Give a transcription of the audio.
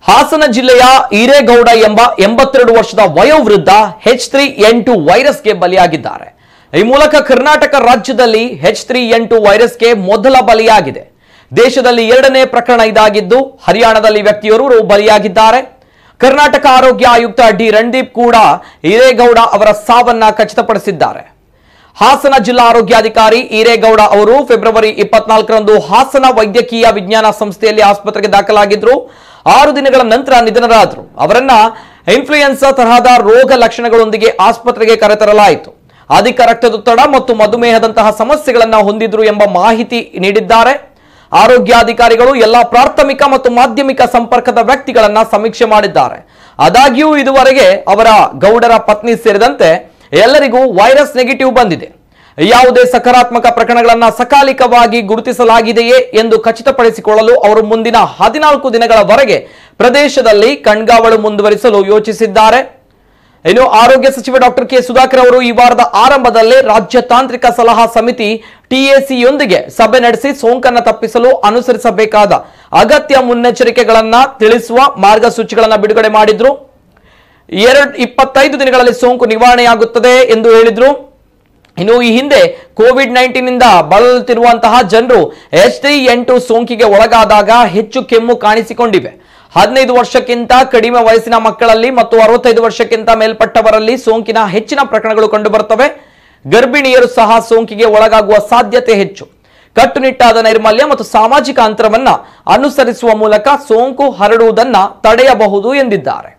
ಹಾಸನ ಜಿಲ್ಲೆಯ ಈರೇಗೌಡ ಎಂಬ 82 ವರ್ಷದ ವಯೋವೃದ್ಧ H3N2 ವೈರಸ್ಗೆ ಬಲಿಯಾಗಿದ್ದಾರೆ। ಈ ಮೂಲಕ ಕರ್ನಾಟಕ ರಾಜ್ಯದಲ್ಲಿ H3N2 ವೈರಸ್ಗೆ ಮೊದಲ ಬಲಿಯಾಗಿದೆ। ದೇಶದಲ್ಲಿ ಎರಡನೇ ಪ್ರಕರಣ ಇದಾಗಿದ್ದು ಹರಿಯಾಣದಲ್ಲಿ ವ್ಯಕ್ತಿಯೋರ್ವರು ಬಲಿಯಾಗಿದ್ದಾರೆ। ಕರ್ನಾಟಕ ಆರೋಗ್ಯ ಆಯುಕ್ತ ಡಿ ರಣದೀಪ್ ಕೂಡ ಈರೇಗೌಡ ಅವರ ಸಾವನ್ನ ಖಚಿತಪಡಿಸಿದ್ದಾರೆ। ಹಾಸನ ಜಿಲ್ಲಾ ಆರೋಗ್ಯಾಧಿಕಾರಿ ಈರೇಗೌಡ ಅವರು ಫೆಬ್ರವರಿ 24ರಂದು ಹಾಸನ ವೈದ್ಯಕೀಯ ವಿಜ್ಞಾನ ಸಂಸ್ಥೆಯಲ್ಲಿ ಆಸ್ಪತ್ರೆಗೆ ದಾಖಲಾಗಿದ್ರು। 6 ದಿನಗಳ ನಂತರ ನಿಧನರಾದರು। ಅವರನ್ನ ಇನ್ಫ್ಲೂಯೆನ್ಸಾ ತರಹದ ರೋಗ ಲಕ್ಷಣಗಳೊಂದಿಗೆ ಆಸ್ಪತ್ರೆಗೆ ಕರೆತರಲಾಯಿತು। ಅಧಿಕ ರಕ್ತದೊತ್ತಡ ಮತ್ತು ಮಧುಮೇಹದಂತಹ ಸಮಸ್ಯೆಗಳನ್ನು ಹೊಂದಿದ್ರು ಎಂಬ ಮಾಹಿತಿ ನೀಡಿದ್ದಾರೆ। ಆರೋಗ್ಯಾಧಿಕಾರಿಗಳು ಎಲ್ಲಾ ಪ್ರಾಥಮಿಕ ಮತ್ತು ಮಾಧ್ಯಮಿಕ ಸಂಪರ್ಕದ ವ್ಯಕ್ತಿಗಳನ್ನ ಸಮೀಕ್ಷೆ ಮಾಡಿದ್ದಾರೆ। ಆದಾಗ್ಯೂ ಇದುವರೆಗೆ ಅವರ ಗೌಡರ ಪತ್ನಿ ಸೇರಿದಂತೆ ಎಲ್ಲರಿಗೂ ವೈರಸ್ ನೆಗೆಟಿವ್ ಬಂದಿದೆ। ಯಾವುದೇ ಸಕಾರಾತ್ಮಕ ಪ್ರಕರಣಗಳನ್ನು ಸಕಾಲಿಕವಾಗಿ ಗುರುತಿಸಲಾಗಿದೆಯೇ ಎಂದು ಖಚಿತಪಡಿಸಿಕೊಳ್ಳಲು ಅವರು ಮುಂದಿನ 14 ದಿನಗಳವರೆಗೆ ಪ್ರದೇಶದಲ್ಲಿ ಕಣ್ಗಾವಲು ಮುಂದುವರಿಸಲು ಯೋಚಿಸಿದ್ದಾರೆ। ಇನ್ನು ಆರೋಗ್ಯ ಸಚಿವ ಡಾಕ್ಟರ್ ಕೆ ಸುಧಾಕರ್ ಅವರು ಈ ವಾರದ ಆರಂಭದಲ್ಲೇ ರಾಜ್ಯ ತಾಂತ್ರಿಕ ಸಲಹಾ ಸಮಿತಿ ಟಿಎಸಿಯೊಂದಿಗೆ ಸಭೆ ನಡೆಸಿ ಸೋಂಕನ್ನು ತಪ್ಪಿಸಲು ಅನುಸರಿಸಬೇಕಾದ ಅಗತ್ಯ ಮುನ್ನೆಚ್ಚರಿಕೆಗಳನ್ನು ತಿಳಿಸುವ ಮಾರ್ಗಸೂಚಿಗಳನ್ನು ಬಿಡುಗಡೆ ಮಾಡಿದ್ರು। 25 ದಿನಗಳಲ್ಲಿ ಸೋಂಕು ನಿವಾರಣೆಯಾಗುತ್ತದೆ ಎಂದು ಹೇಳಿದ್ರು। ಇನ್ನು ಈ ಹಿಂದೆ ಕೋವಿಡ್-19 ನಿಂದ ಬಳಲುತ್ತಿರುವಂತಹ ಜನರು H3N2 ಸೋಂಕಿಗೆ ಒಳಗಾದಾಗ ಹೆಚ್ಚು ಕೆಮ್ಮು ಕಾಣಿಸಿಕೊಂಡಿವೆ। 15 ವರ್ಷಕ್ಕಿಂತ ಕಡಿಮೆ ವಯಸ್ಸಿನ ಮಕ್ಕಳಲ್ಲಿ ಮತ್ತು 65 ವರ್ಷಕ್ಕಿಂತ ಮೇಲ್ಪಟ್ಟವರಲ್ಲಿ ಸೋಂಕಿನ ಹೆಚ್ಚಿನ ಪ್ರಕರಣಗಳು ಕಂಡುಬರುತ್ತವೆ। ಗರ್ಭಿಣಿಯರು ಸಹ ಸೋಂಕಿಗೆ ಒಳಗಾಗುವ ಸಾಧ್ಯತೆ ಹೆಚ್ಚು। ಕಟ್ಟುನಿಟ್ಟಾದ ನೈರ್ಮಲ್ಯ ಮತ್ತು ಸಾಮಾಜಿಕ ಅಂತರವನ್ನ ಅನುಸರಿಸುವ ಮೂಲಕ ಸೋಂಕು ಹರಡುವುದನ್ನು ತಡೆಯಬಹುದು ಎಂದಿದ್ದಾರೆ।